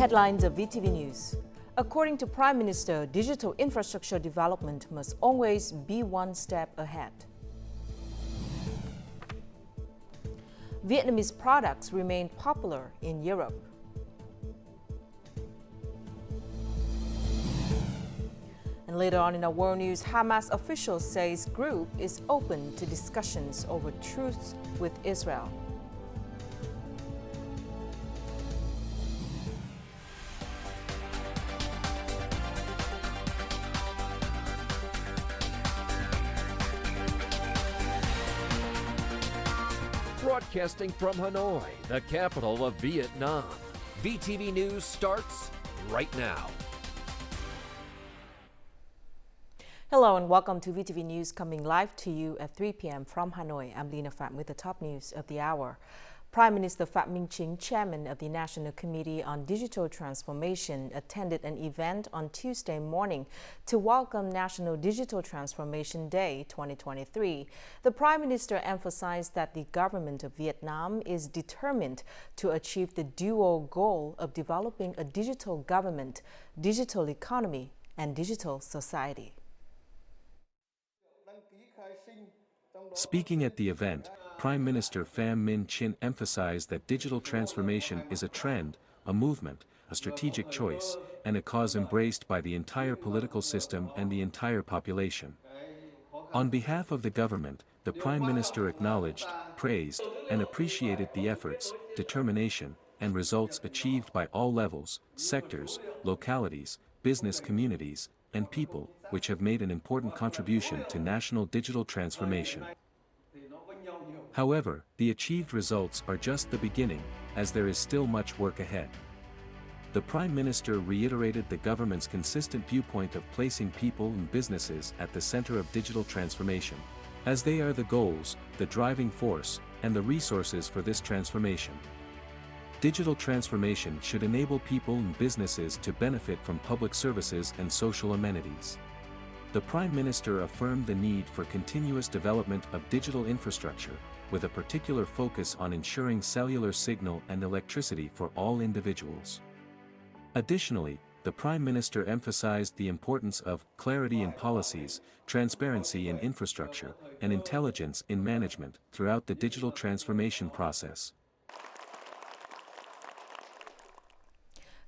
Headlines of VTV News. According to Prime Minister, digital infrastructure development must always be one step ahead. Vietnamese products remain popular in Europe. And later on in our world news, Hamas officials says group is open to discussions over truce with Israel. Broadcasting from Hanoi, the capital of Vietnam. VTV News starts right now. Hello and welcome to VTV News, coming live to you at 3 p.m. from Hanoi. I'm Lena Pham with the top news of the hour. Prime Minister Pham Minh Chinh, chairman of the National Committee on Digital Transformation, attended an event on Tuesday morning to welcome National Digital Transformation Day 2023. The Prime Minister emphasized that the government of Vietnam is determined to achieve the dual goal of developing a digital government, digital economy, and digital society. Speaking at the event, Prime Minister Pham Minh Chinh emphasized that digital transformation is a trend, a movement, a strategic choice, and a cause embraced by the entire political system and the entire population. On behalf of the government, the Prime Minister acknowledged, praised, and appreciated the efforts, determination, and results achieved by all levels, sectors, localities, business communities, and people, which have made an important contribution to national digital transformation. However, the achieved results are just the beginning, as there is still much work ahead. The Prime Minister reiterated the government's consistent viewpoint of placing people and businesses at the center of digital transformation, as they are the goals, the driving force, and the resources for this transformation. Digital transformation should enable people and businesses to benefit from public services and social amenities. The Prime Minister affirmed the need for continuous development of digital infrastructure, with a particular focus on ensuring cellular signal and electricity for all individuals. Additionally, the Prime Minister emphasized the importance of clarity in policies, transparency in infrastructure, and intelligence in management throughout the digital transformation process.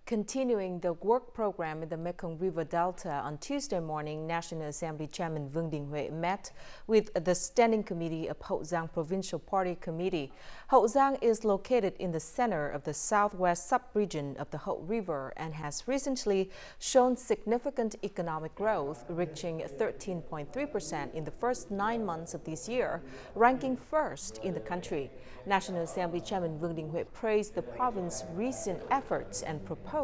Continuing the work program in the Mekong River Delta, on Tuesday morning, National Assembly Chairman Vương Đình Huệ met with the Standing Committee of Hậu Giang Provincial Party Committee. Hậu Giang is located in the center of the southwest sub-region of the Hậu River and has recently shown significant economic growth, reaching 13.3% in the first 9 months of this year, ranking first in the country. National Assembly Chairman Vương Đình Huệ praised the province's recent efforts and proposed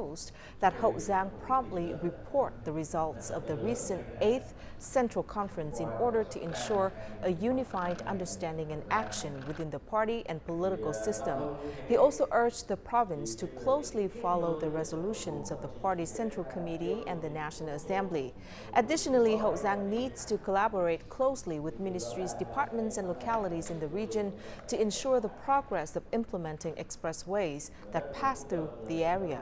that Hậu Giang promptly report the results of the recent 8th Central Conference in order to ensure a unified understanding and action within the party and political system. He also urged the province to closely follow the resolutions of the party's Central Committee and the National Assembly. Additionally, Hậu Giang needs to collaborate closely with ministries, departments, and localities in the region to ensure the progress of implementing expressways that pass through the area.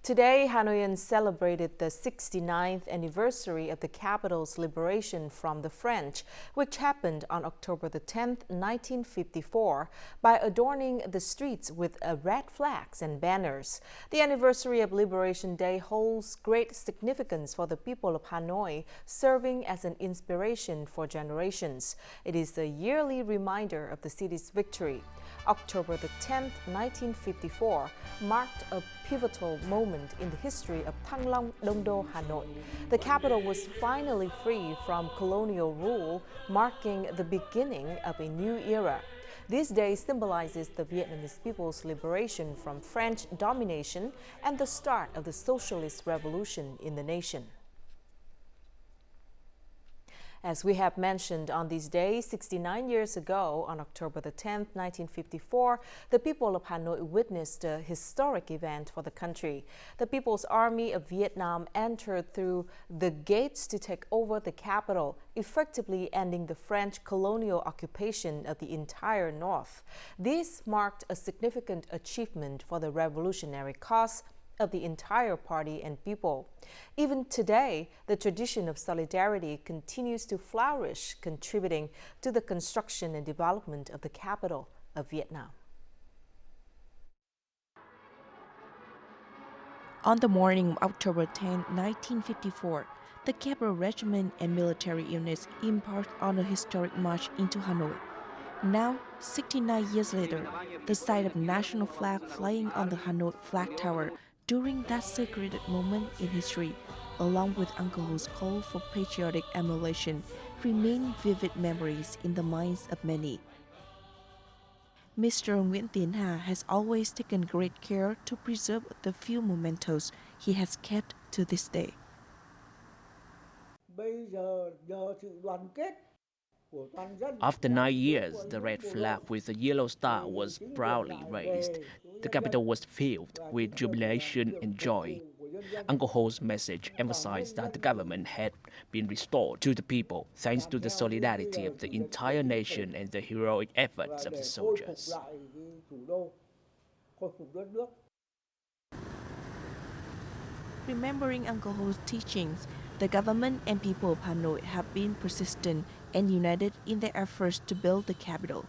Today, Hanoians celebrated the 69th anniversary of the capital's liberation from the French, which happened on October the 10th, 1954, by adorning the streets with red flags and banners. The anniversary of Liberation Day holds great significance for the people of Hanoi, serving as an inspiration for generations. It is a yearly reminder of the city's victory. October the 10th, 1954, marked a pivotal moment in the history of Thăng Long, Đông Đô, Hanoi. The capital was finally free from colonial rule, marking the beginning of a new era. This day symbolizes the Vietnamese people's liberation from French domination and the start of the socialist revolution in the nation. As we have mentioned on these days, 69 years ago, on October the 10th, 1954, the people of Hanoi witnessed a historic event for the country. The People's Army of Vietnam entered through the gates to take over the capital, effectively ending the French colonial occupation of the entire North. This marked a significant achievement for the revolutionary cause of the entire party and people. Even today, the tradition of solidarity continues to flourish, contributing to the construction and development of the capital of Vietnam. On the morning of October 10, 1954, the cavalry regiment and military units embarked on a historic march into Hanoi. Now, 69 years later, the sight of national flag flying on the Hanoi flag tower during that sacred moment in history, along with Uncle Ho's call for patriotic emulation, remain vivid memories in the minds of many. Mr. Nguyễn Tiến Hà has always taken great care to preserve the few mementos he has kept to this day. After 9 years, the red flag with the yellow star was proudly raised. The capital was filled with jubilation and joy. Uncle Ho's message emphasized that the government had been restored to the people thanks to the solidarity of the entire nation and the heroic efforts of the soldiers. Remembering Uncle Ho's teachings, the government and people of Hanoi have been persistent and united in their efforts to build the capital.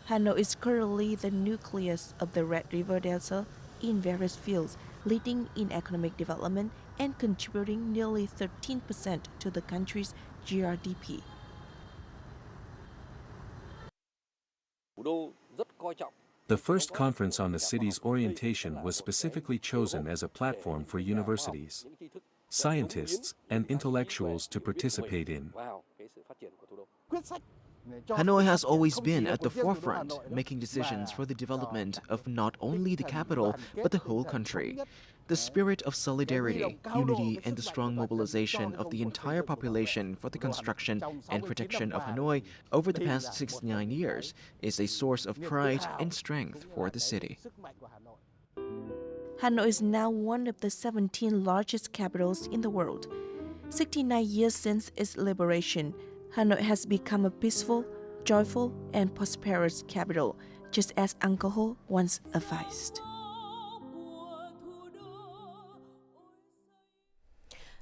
Hanoi is currently the nucleus of the Red River Delta in various fields, leading in economic development and contributing nearly 13% to the country's GRDP. The first conference on the city's orientation was specifically chosen as a platform for universities, scientists, and intellectuals to participate in. Hanoi has always been at the forefront, making decisions for the development of not only the capital, but the whole country. The spirit of solidarity, unity, and the strong mobilization of the entire population for the construction and protection of Hanoi over the past 69 years is a source of pride and strength for the city. Hanoi is now one of the 17 largest capitals in the world. 69 years since its liberation, Hanoi has become a peaceful, joyful, and prosperous capital, just as Uncle Ho once advised.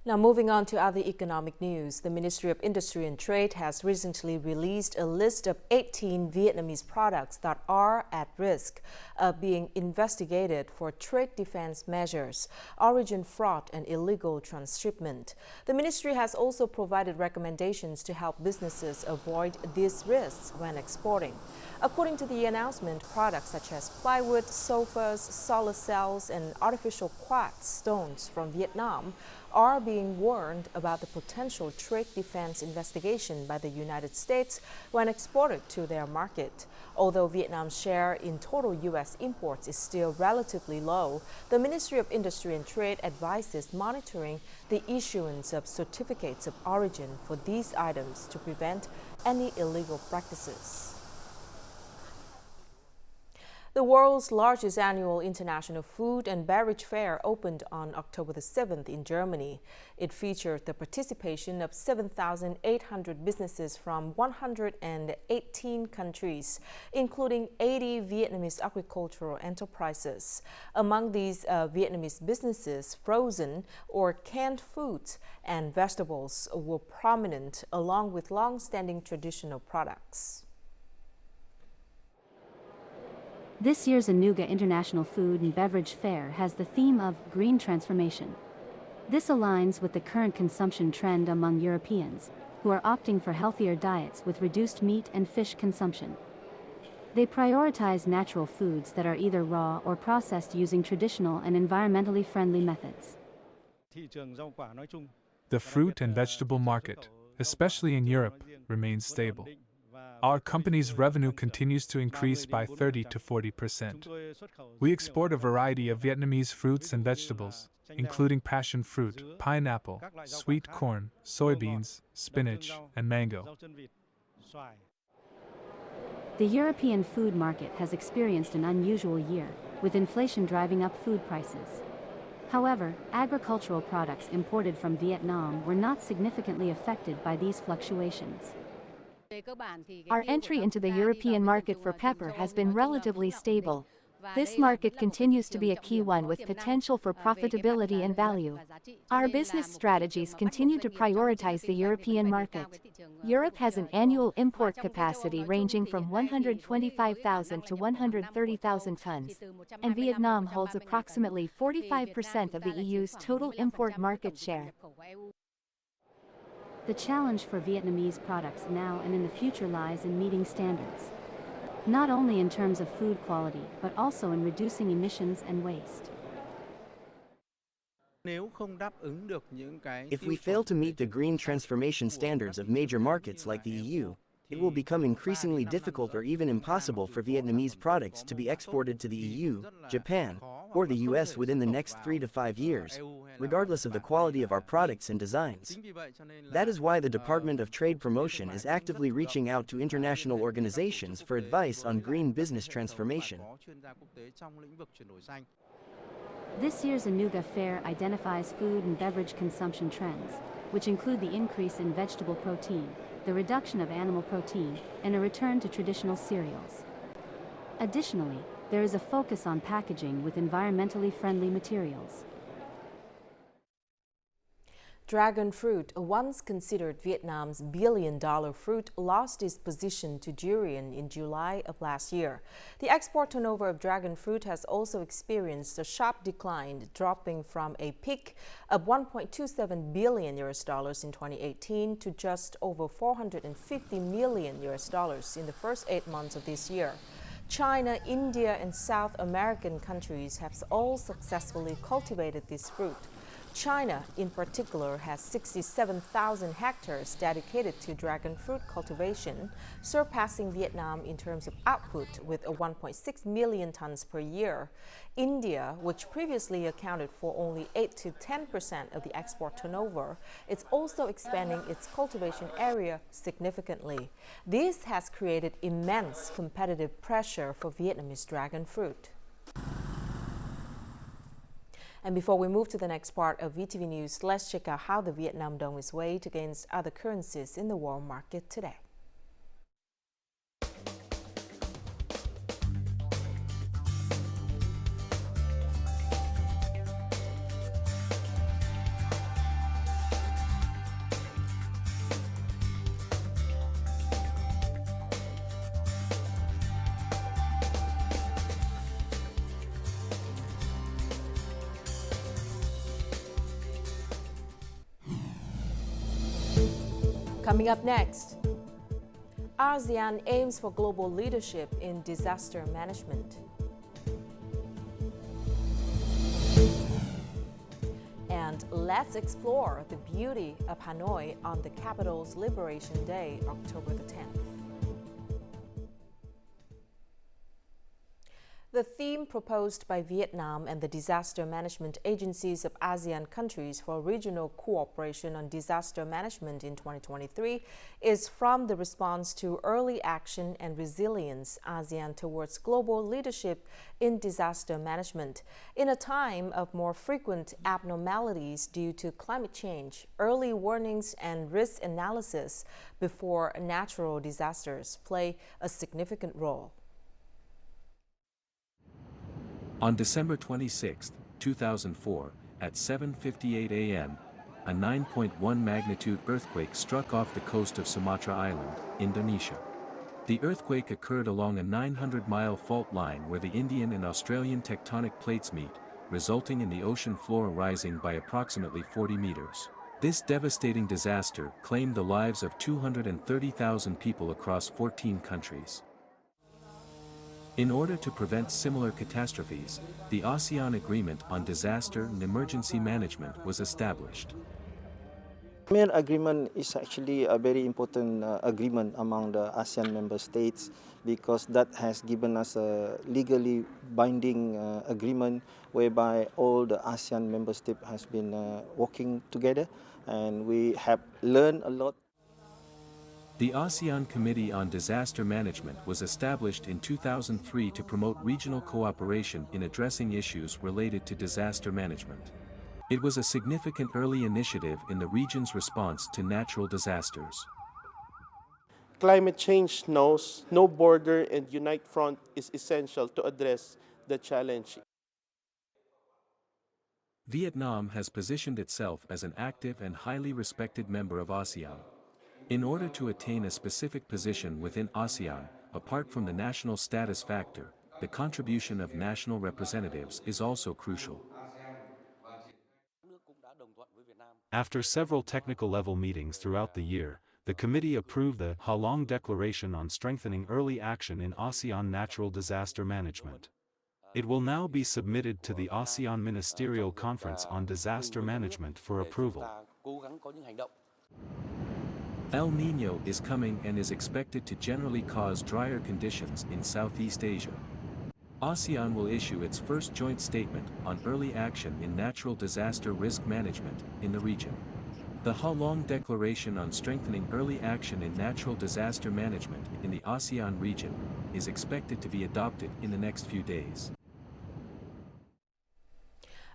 Now moving on to other economic news, the Ministry of Industry and Trade has recently released a list of 18 Vietnamese products that are at risk of being investigated for trade defense measures, origin fraud, and illegal transshipment. The ministry has also provided recommendations to help businesses avoid these risks when exporting. According to the announcement, products such as plywood, sofas, solar cells, and artificial quartz stones from Vietnam are being warned about the potential trade defense investigation by the United States when exported to their market. Although Vietnam's share in total U.S. imports is still relatively low, the Ministry of Industry and Trade advises monitoring the issuance of certificates of origin for these items to prevent any illegal practices. The world's largest annual international food and beverage fair opened on October the 7th in Germany. It featured the participation of 7,800 businesses from 118 countries, including 80 Vietnamese agricultural enterprises. Among these Vietnamese businesses, frozen or canned foods and vegetables were prominent, along with long-standing traditional products. This year's Anuga International Food and Beverage Fair has the theme of green transformation. This aligns with the current consumption trend among Europeans, who are opting for healthier diets with reduced meat and fish consumption. They prioritize natural foods that are either raw or processed using traditional and environmentally friendly methods. The fruit and vegetable market, especially in Europe, remains stable. Our company's revenue continues to increase by 30 to 40%. We export a variety of Vietnamese fruits and vegetables, including passion fruit, pineapple, sweet corn, soybeans, spinach, and mango. The European food market has experienced an unusual year, with inflation driving up food prices. However, agricultural products imported from Vietnam were not significantly affected by these fluctuations. Our entry into the European market for pepper has been relatively stable. This market continues to be a key one with potential for profitability and value. Our business strategies continue to prioritize the European market. Europe has an annual import capacity ranging from 125,000 to 130,000 tons, and Vietnam holds approximately 45% of the EU's total import market share. The challenge for Vietnamese products now and in the future lies in meeting standards, not only in terms of food quality, but also in reducing emissions and waste. If we fail to meet the green transformation standards of major markets like the EU, it will become increasingly difficult or even impossible for Vietnamese products to be exported to the EU, Japan, or the US within the next 3 to 5 years, regardless of the quality of our products and designs. That is why the Department of Trade Promotion is actively reaching out to international organizations for advice on green business transformation. This year's Anuga Fair identifies food and beverage consumption trends, which include the increase in vegetable protein, the reduction of animal protein, and a return to traditional cereals. Additionally, there is a focus on packaging with environmentally friendly materials. Dragon fruit, once considered Vietnam's billion-dollar fruit, lost its position to durian in July of last year. The export turnover of dragon fruit has also experienced a sharp decline, dropping from a peak of $1.27 billion in 2018 to just over $450 million in the first 8 months of this year. China, India, and South American countries have all successfully cultivated this fruit. China, in particular, has 67,000 hectares dedicated to dragon fruit cultivation, surpassing Vietnam in terms of output with 1.6 million tons per year. India, which previously accounted for only 8 to 10% of the export turnover, is also expanding its cultivation area significantly. This has created immense competitive pressure for Vietnamese dragon fruit. And before we move to the next part of VTV News, let's check out how the Vietnam dong is weighed against other currencies in the world market today. Coming up next, ASEAN aims for global leadership in disaster management. And let's explore the beauty of Hanoi on the capital's Liberation Day, October the 10th. The theme proposed by Vietnam and the disaster management agencies of ASEAN countries for regional cooperation on disaster management in 2023 is From the Response to Early Action and Resilience, ASEAN towards global leadership in disaster management. In a time of more frequent abnormalities due to climate change, early warnings and risk analysis before natural disasters play a significant role. On December 26, 2004, at 7:58 a.m., a 9.1 magnitude earthquake struck off the coast of Sumatra Island, Indonesia. The earthquake occurred along a 900-mile fault line where the Indian and Australian tectonic plates meet, resulting in the ocean floor rising by approximately 40 meters. This devastating disaster claimed the lives of 230,000 people across 14 countries. In order to prevent similar catastrophes, the ASEAN Agreement on Disaster and Emergency Management was established. Main agreement is actually a very important agreement among the ASEAN member states because that has given us a legally binding agreement whereby all the ASEAN member states has been working together, and we have learned a lot. The ASEAN Committee on Disaster Management was established in 2003 to promote regional cooperation in addressing issues related to disaster management. It was a significant early initiative in the region's response to natural disasters. Climate change knows no border, and unite front is essential to address the challenge. Vietnam has positioned itself as an active and highly respected member of ASEAN. In order to attain a specific position within ASEAN, apart from the national status factor, the contribution of national representatives is also crucial. After several technical-level meetings throughout the year, the committee approved the Ha Long Declaration on Strengthening Early Action in ASEAN Natural Disaster Management. It will now be submitted to the ASEAN Ministerial Conference on Disaster Management for approval. El Niño is coming and is expected to generally cause drier conditions in Southeast Asia. ASEAN will issue its first joint statement on early action in natural disaster risk management in the region. The Ha Long Declaration on Strengthening Early Action in Natural Disaster Management in the ASEAN region is expected to be adopted in the next few days.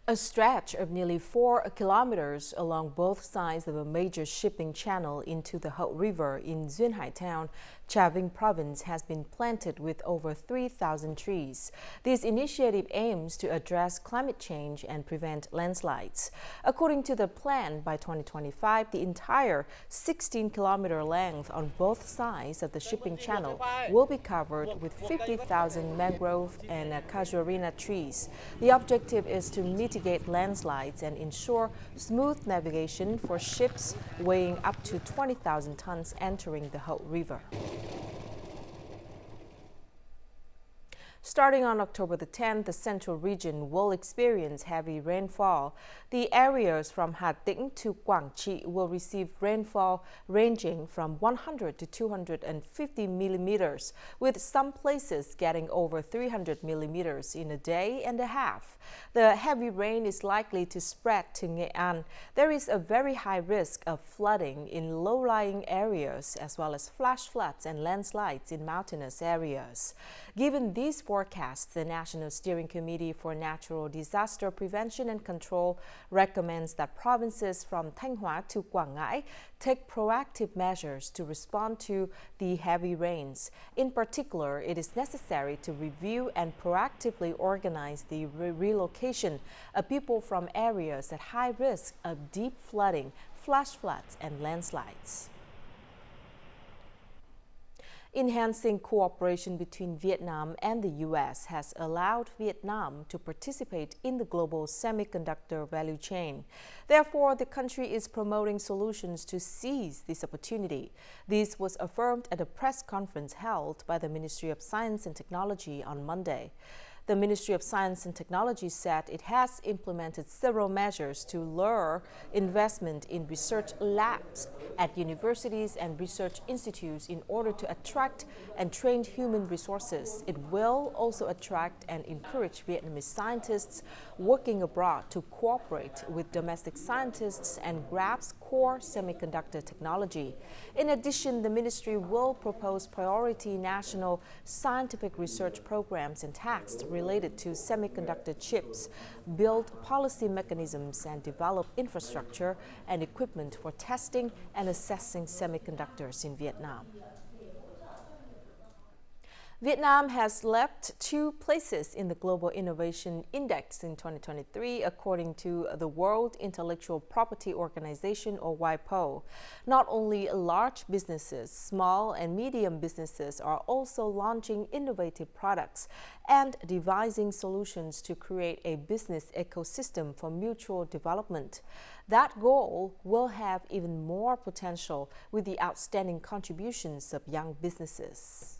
A stretch of nearly 4 kilometers along both sides of a major shipping channel into the Hậu River in Duyên Hải Town, Trà Vinh Province has been planted with over 3,000 trees. This initiative aims to address climate change and prevent landslides. According to the plan, by 2025, the entire 16-kilometer length on both sides of the shipping channel will be covered with 50,000 mangrove and casuarina trees. The objective is to mitigate landslides and ensure smooth navigation for ships weighing up to 20,000 tons entering the Hậu River. Starting on October the 10th, the central region will experience heavy rainfall. The areas from Hà Tĩnh to Quảng Trị will receive rainfall ranging from 100 to 250 millimeters, with some places getting over 300 millimeters in a day and a half. The heavy rain is likely to spread to Nghệ An. There is a very high risk of flooding in low-lying areas, as well as flash floods and landslides in mountainous areas. Given these forecasts, the National Steering Committee for Natural Disaster Prevention and Control recommends that provinces from Thanh Hóa to Quảng Ngãi take proactive measures to respond to the heavy rains. In particular, it is necessary to review and proactively organize the relocation of people from areas at high risk of deep flooding, flash floods, and landslides. Enhancing cooperation between Vietnam and the U.S. has allowed Vietnam to participate in the global semiconductor value chain. Therefore, the country is promoting solutions to seize this opportunity. This was affirmed at a press conference held by the Ministry of Science and Technology on Monday. The Ministry of Science and Technology said it has implemented several measures to lure investment in research labs at universities and research institutes in order to attract and train human resources. It will also attract and encourage Vietnamese scientists working abroad to cooperate with domestic scientists and grasp core semiconductor technology. In addition, the ministry will propose priority national scientific research programs and tasks related to semiconductor chips, build policy mechanisms, and develop infrastructure and equipment for testing and assessing semiconductors in Vietnam. Vietnam has leapt 2 places in the Global Innovation Index in 2023, according to the World Intellectual Property Organization, or WIPO. Not only large businesses, small and medium businesses are also launching innovative products and devising solutions to create a business ecosystem for mutual development. That goal will have even more potential with the outstanding contributions of young businesses.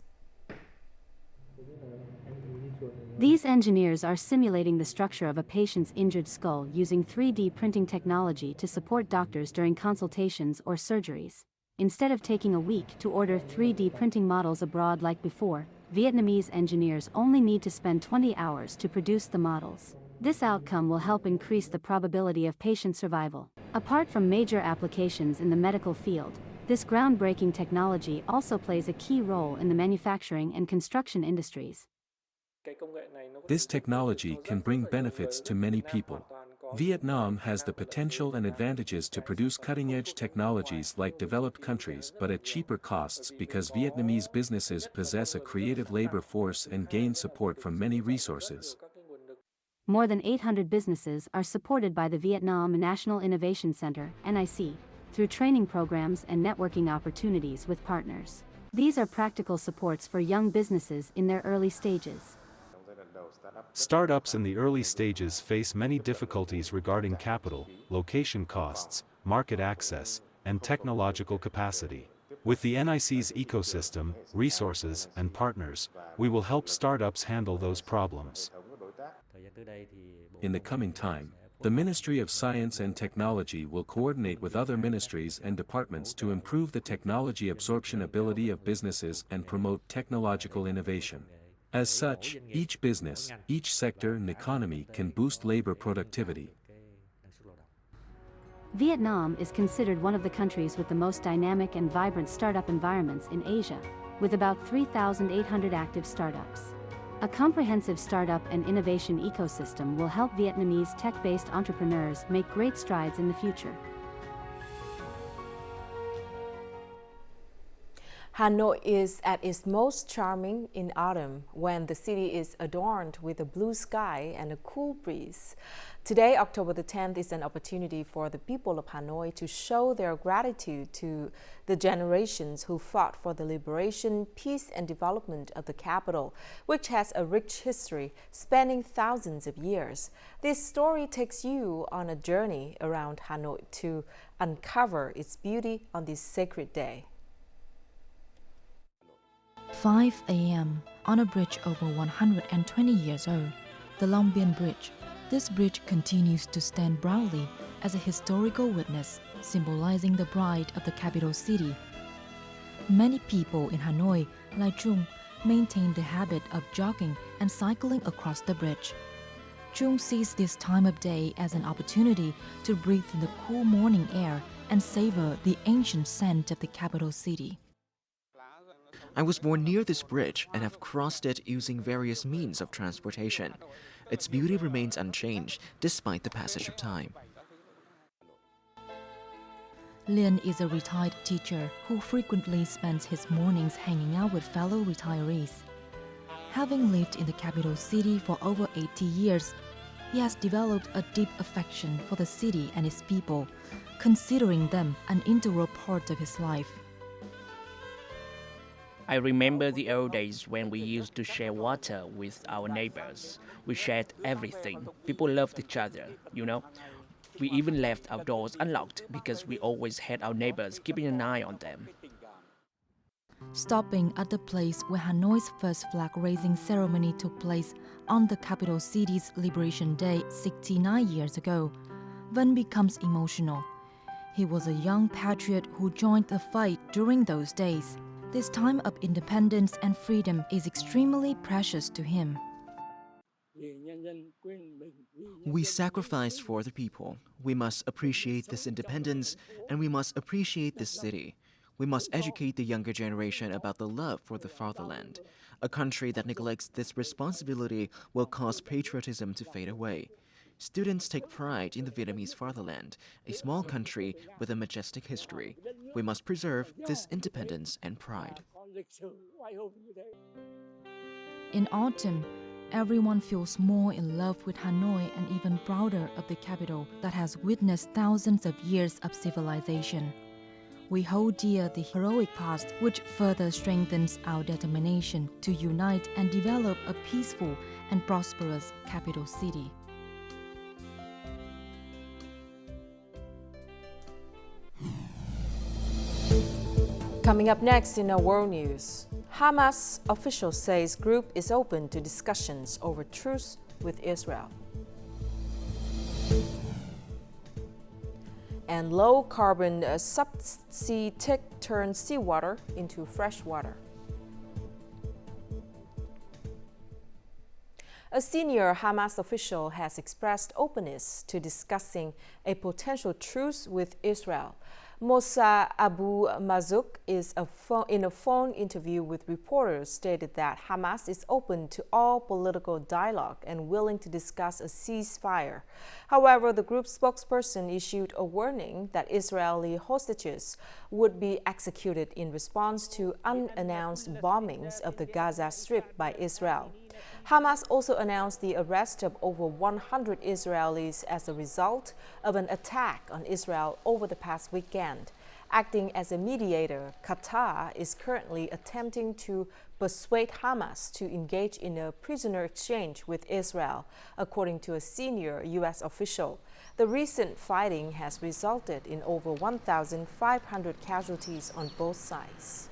These engineers are simulating the structure of a patient's injured skull using 3D printing technology to support doctors during consultations or surgeries. Instead of taking a week to order 3D printing models abroad like before, Vietnamese engineers only need to spend 20 hours to produce the models. This outcome will help increase the probability of patient survival. Apart from major applications in the medical field, this groundbreaking technology also plays a key role in the manufacturing and construction industries. This technology can bring benefits to many people. Vietnam has the potential and advantages to produce cutting-edge technologies like developed countries but at cheaper costs because Vietnamese businesses possess a creative labor force and gain support from many resources. More than 800 businesses are supported by the Vietnam National Innovation Center, NIC, through training programs and networking opportunities with partners. These are practical supports for young businesses in their early stages. Startups in the early stages face many difficulties regarding capital, location costs, market access, and technological capacity. With the NIC's ecosystem, resources, and partners, we will help startups handle those problems. In the coming time, the Ministry of Science and Technology will coordinate with other ministries and departments to improve the technology absorption ability of businesses and promote technological innovation. As such, each business, each sector and economy can boost labor productivity. Vietnam is considered one of the countries with the most dynamic and vibrant startup environments in Asia, with about 3,800 active startups. A comprehensive startup and innovation ecosystem will help Vietnamese tech-based entrepreneurs make great strides in the future. Hanoi is at its most charming in autumn when the city is adorned with a blue sky and a cool breeze. Today, October the 10th, is an opportunity for the people of Hanoi to show their gratitude to the generations who fought for the liberation, peace, and development of the capital, which has a rich history spanning thousands of years. This story takes you on a journey around Hanoi to uncover its beauty on this sacred day. 5 a.m. on a bridge over 120 years old, the Long Bien Bridge. This bridge continues to stand proudly as a historical witness, symbolizing the pride of the capital city. Many people in Hanoi, like Trung, maintain the habit of jogging and cycling across the bridge. Trung sees this time of day as an opportunity to breathe in the cool morning air and savor the ancient scent of the capital city. I was born near this bridge and have crossed it using various means of transportation. Its beauty remains unchanged despite the passage of time. Lien is a retired teacher who frequently spends his mornings hanging out with fellow retirees. Having lived in the capital city for over 80 years, he has developed a deep affection for the city and its people, considering them an integral part of his life. I remember the old days when we used to share water with our neighbors. We shared everything. People loved each other, you know. We even left our doors unlocked because we always had our neighbors keeping an eye on them. Stopping at the place where Hanoi's first flag-raising ceremony took place on the capital city's Liberation Day 69 years ago, Vân becomes emotional. He was a young patriot who joined the fight during those days. This time of independence and freedom is extremely precious to him. We sacrificed for the people. We must appreciate this independence, and we must appreciate this city. We must educate the younger generation about the love for the fatherland. A country that neglects this responsibility will cause patriotism to fade away. Students take pride in the Vietnamese fatherland, a small country with a majestic history. We must preserve this independence and pride. In autumn, everyone feels more in love with Hanoi and even prouder of the capital that has witnessed thousands of years of civilization. We hold dear the heroic past, which further strengthens our determination to unite and develop a peaceful and prosperous capital city. Coming up next in our world news, Hamas official says group is open to discussions over truce with Israel. And low-carbon subsea tech turns seawater into fresh water. A senior Hamas official has expressed openness to discussing a potential truce with Israel. Mossa Abu Mazouk in a phone interview with reporters stated that Hamas is open to all political dialogue and willing to discuss a ceasefire. However, the group's spokesperson issued a warning that Israeli hostages would be executed in response to unannounced bombings of the Gaza Strip by Israel. Hamas also announced the arrest of over 100 Israelis as a result of an attack on Israel over the past weekend. Acting as a mediator, Qatar is currently attempting to persuade Hamas to engage in a prisoner exchange with Israel, according to a senior U.S. official. The recent fighting has resulted in over 1,500 casualties on both sides.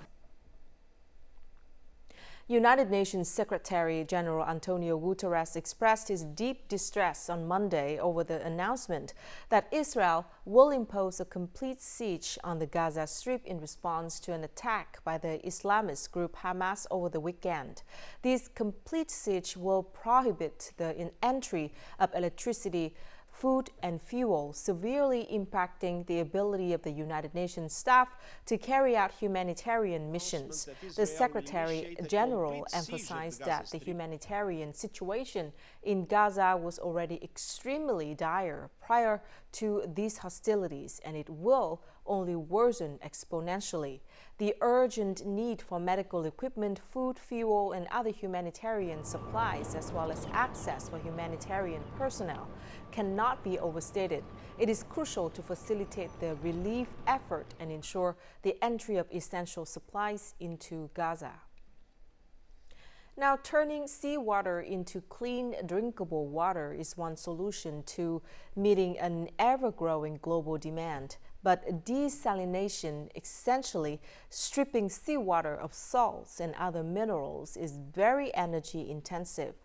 United Nations Secretary General Antonio Gutteres expressed his deep distress on Monday over the announcement that Israel will impose a complete siege on the Gaza Strip in response to an attack by the Islamist group Hamas over the weekend. This complete siege will prohibit the entry of electricity, food and fuel, severely impacting the ability of the United Nations staff to carry out humanitarian missions. The Secretary General emphasized that the humanitarian situation in Gaza was already extremely dire prior to these hostilities, and it will only worsen exponentially. The urgent need for medical equipment, food, fuel, and other humanitarian supplies, as well as access for humanitarian personnel, cannot be overstated. It is crucial to facilitate the relief effort and ensure the entry of essential supplies into Gaza. Now, turning seawater into clean, drinkable water is one solution to meeting an ever-growing global demand. But desalination, essentially stripping seawater of salts and other minerals, is very energy intensive.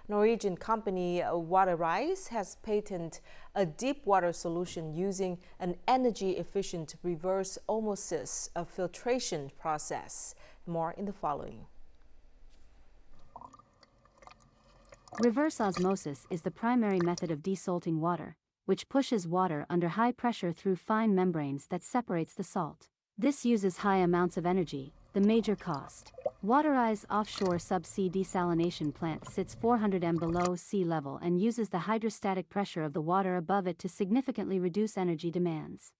Norwegian company WaterEyes has patented a deep water solution using an energy-efficient reverse osmosis filtration process. More in the following. Reverse osmosis is the primary method of desalting water, which pushes water under high pressure through fine membranes that separates the salt. This uses high amounts of energy, the major cost. WaterEyes offshore subsea desalination plant sits 400 m below sea level and uses the hydrostatic pressure of the water above it to significantly reduce energy demands.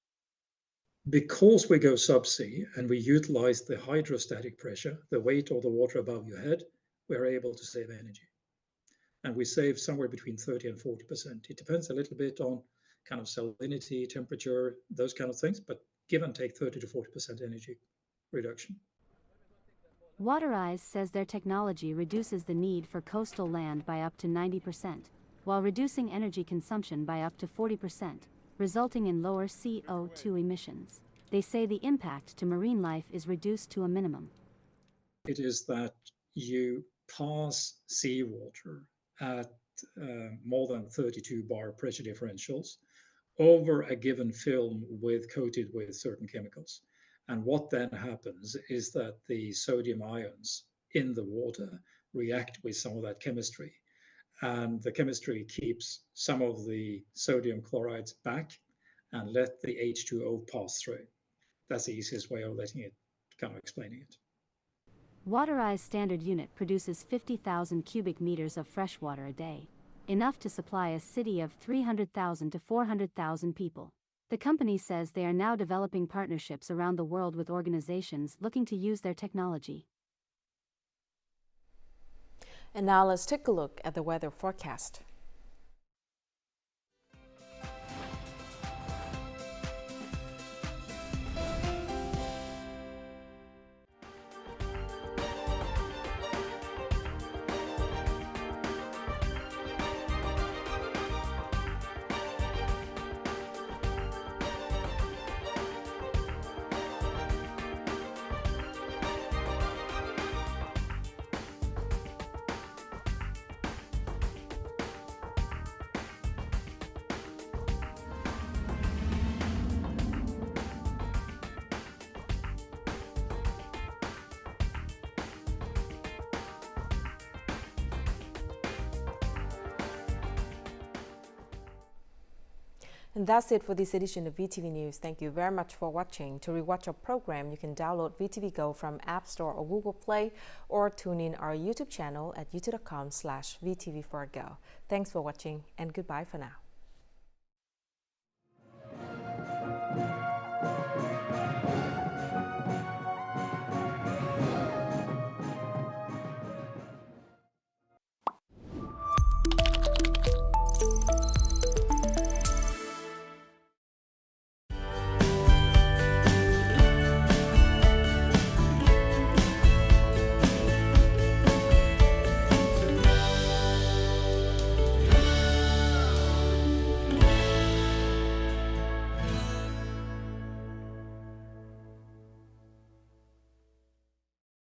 Because we go subsea and we utilize the hydrostatic pressure, the weight of the water above your head, we're able to save energy. And we save somewhere between 30 and 40%. It depends a little bit on kind of salinity, temperature, those kind of things, but give and take 30 to 40% energy reduction. WaterEyes says their technology reduces the need for coastal land by up to 90%, while reducing energy consumption by up to 40%, resulting in lower CO2 emissions. They say the impact to marine life is reduced to a minimum. It is that you pass seawater at more than 32 bar pressure differentials over a given film coated with certain chemicals. And what then happens is that the sodium ions in the water react with some of that chemistry. And the chemistry keeps some of the sodium chlorides back and let the H2O pass through. That's the easiest way of explaining it. WaterEyes standard unit produces 50,000 cubic meters of fresh water a day, enough to supply a city of 300,000 to 400,000 people. The company says they are now developing partnerships around the world with organizations looking to use their technology. And now let's take a look at the weather forecast. And that's it for this edition of VTV News. Thank you very much for watching. To rewatch our program, you can download VTVgo from App Store or Google Play, or tune in our YouTube channel at youtube.com/VTV4go. Thanks for watching, and goodbye for now.